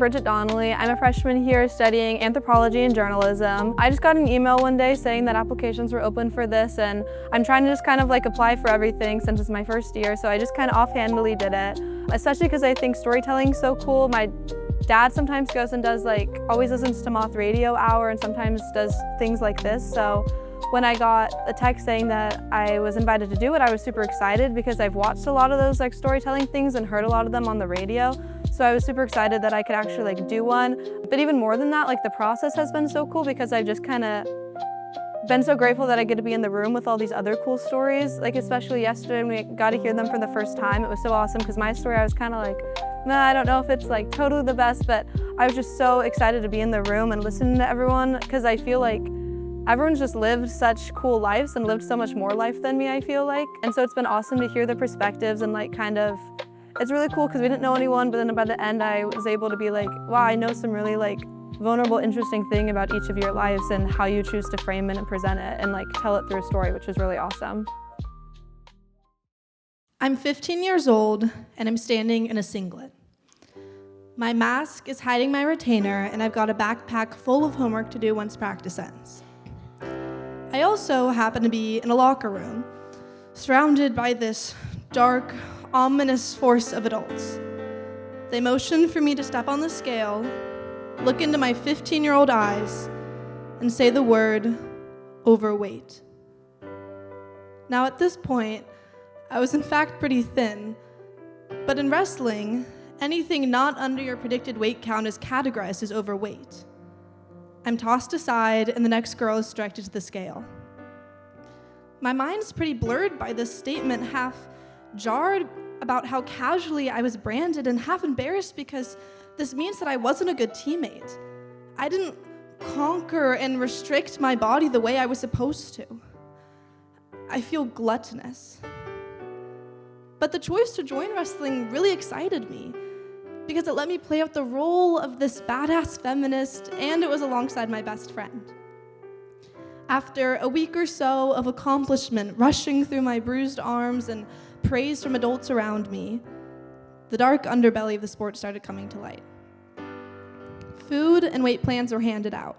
Bridget Donnelly. I'm a freshman here studying anthropology and journalism. I just got an email one day saying that applications were open for this, and I'm trying to just kind of like apply for everything since it's my first year, so I just kind of offhandedly did it, especially because I think storytelling is so cool. My dad sometimes goes and does always listens to Moth Radio Hour and sometimes does things like this, so when I got a text saying that I was invited to do it, I was super excited because I've watched a lot of those storytelling things and heard a lot of them on the radio. So I was super excited that I could actually do one. But even more than that, the process has been so cool because I've just kind of been so grateful that I get to be in the room with all these other cool stories. Especially yesterday when we got to hear them for the first time, it was so awesome because my story I was kind of nah, I don't know if it's totally the best, but I was just so excited to be in the room and listening to everyone because I feel like everyone's just lived such cool lives and lived so much more life than me, I feel like. And so it's been awesome to hear their perspectives and it's really cool because we didn't know anyone, but then by the end I was able to be wow, I know some really vulnerable, interesting thing about each of your lives and how you choose to frame it and present it and tell it through a story, which is really awesome. I'm 15 years old and I'm standing in a singlet. My mask is hiding my retainer and I've got a backpack full of homework to do once practice ends. I also happen to be in a locker room, surrounded by this dark, ominous force of adults. They motion for me to step on the scale, look into my 15-year-old eyes, and say the word, overweight. Now at this point, I was in fact pretty thin, but in wrestling, anything not under your predicted weight count is categorized as overweight. I'm tossed aside, and the next girl is directed to the scale. My mind's pretty blurred by this statement, half jarred about how casually I was branded, and half embarrassed because this means that I wasn't a good teammate. I didn't conquer and restrict my body the way I was supposed to. I feel gluttonous. But the choice to join wrestling really excited me, because it let me play out the role of this badass feminist, and it was alongside my best friend. After a week or so of accomplishment rushing through my bruised arms and praise from adults around me, the dark underbelly of the sport started coming to light. Food and weight plans were handed out.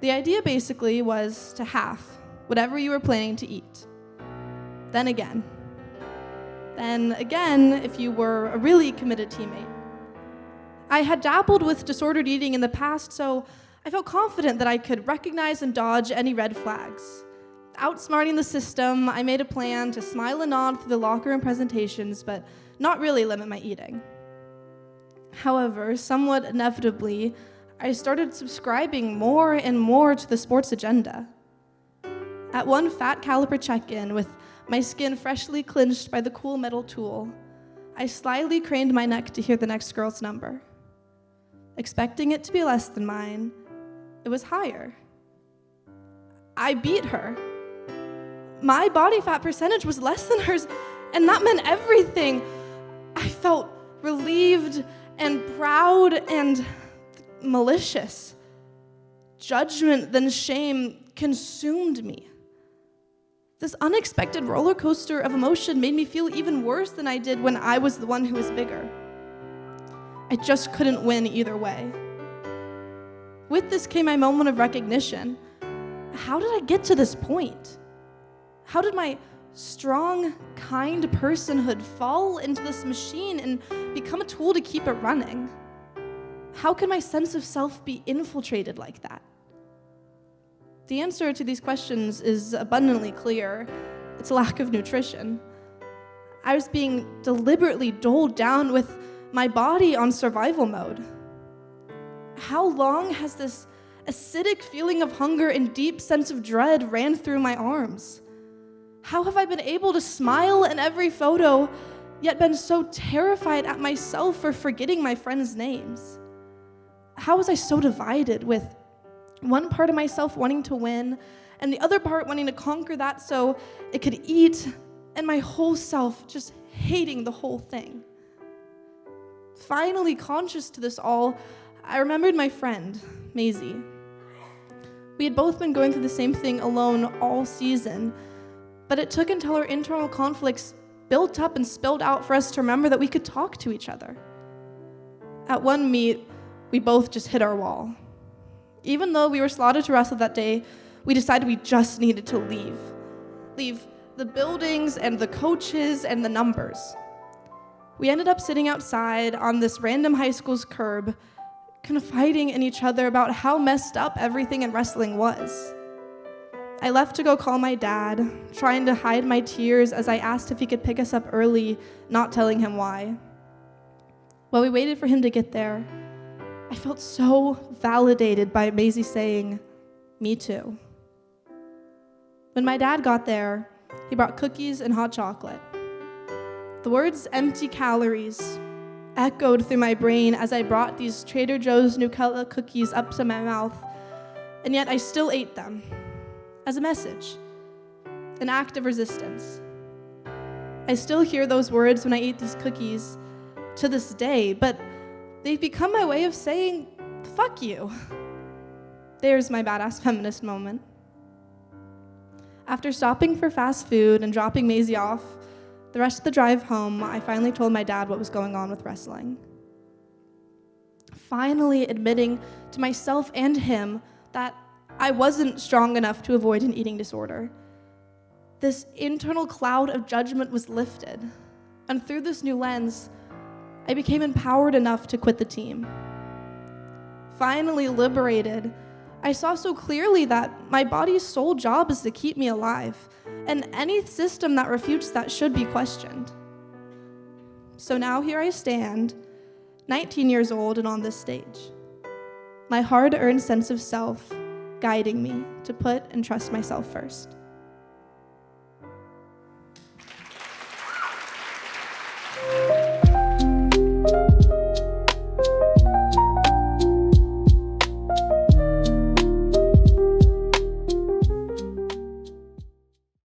The idea basically was to half whatever you were planning to eat. Then again if you were a really committed teammate. I had dabbled with disordered eating in the past, so I felt confident that I could recognize and dodge any red flags. Outsmarting the system, I made a plan to smile and nod through the locker room presentations, but not really limit my eating. However, somewhat inevitably, I started subscribing more and more to the sports agenda. At one fat caliper check-in with my skin freshly clinched by the cool metal tool, I slyly craned my neck to hear the next girl's number. Expecting it to be less than mine, it was higher. I beat her. My body fat percentage was less than hers, and that meant everything. I felt relieved and proud and malicious. Judgment, then shame, consumed me. This unexpected roller coaster of emotion made me feel even worse than I did when I was the one who was bigger. I just couldn't win either way. With this came my moment of recognition. How did I get to this point? How did my strong, kind personhood fall into this machine and become a tool to keep it running? How can my sense of self be infiltrated like that? The answer to these questions is abundantly clear. It's a lack of nutrition. I was being deliberately doled down with my body on survival mode. How long has this acidic feeling of hunger and deep sense of dread ran through my arms? How have I been able to smile in every photo, yet been so terrified at myself for forgetting my friends' names? How was I so divided, with one part of myself wanting to win and the other part wanting to conquer that so it could eat, and my whole self just hating the whole thing? Finally conscious to this all, I remembered my friend, Maisie. We had both been going through the same thing alone all season, but it took until our internal conflicts built up and spilled out for us to remember that we could talk to each other. At one meet, we both just hit our wall. Even though we were slotted to wrestle that day, we decided we just needed to leave. Leave the buildings and the coaches and the numbers. We ended up sitting outside on this random high school's curb, confiding in each other about how messed up everything in wrestling was. I left to go call my dad, trying to hide my tears as I asked if he could pick us up early, not telling him why. While we waited for him to get there, I felt so validated by Maisie saying, "Me too." When my dad got there, he brought cookies and hot chocolate. The words "empty calories" echoed through my brain as I brought these Trader Joe's Nutella cookies up to my mouth, and yet I still ate them. As a message, an act of resistance. I still hear those words when I eat these cookies to this day, but they've become my way of saying, "Fuck you." There's my badass feminist moment. After stopping for fast food and dropping Maisie off, the rest of the drive home, I finally told my dad what was going on with wrestling. Finally admitting to myself and him that I wasn't strong enough to avoid an eating disorder. This internal cloud of judgment was lifted, and through this new lens, I became empowered enough to quit the team. Finally liberated, I saw so clearly that my body's sole job is to keep me alive, and any system that refutes that should be questioned. So now here I stand, 19 years old and on this stage. My hard-earned sense of self guiding me to put and trust myself first.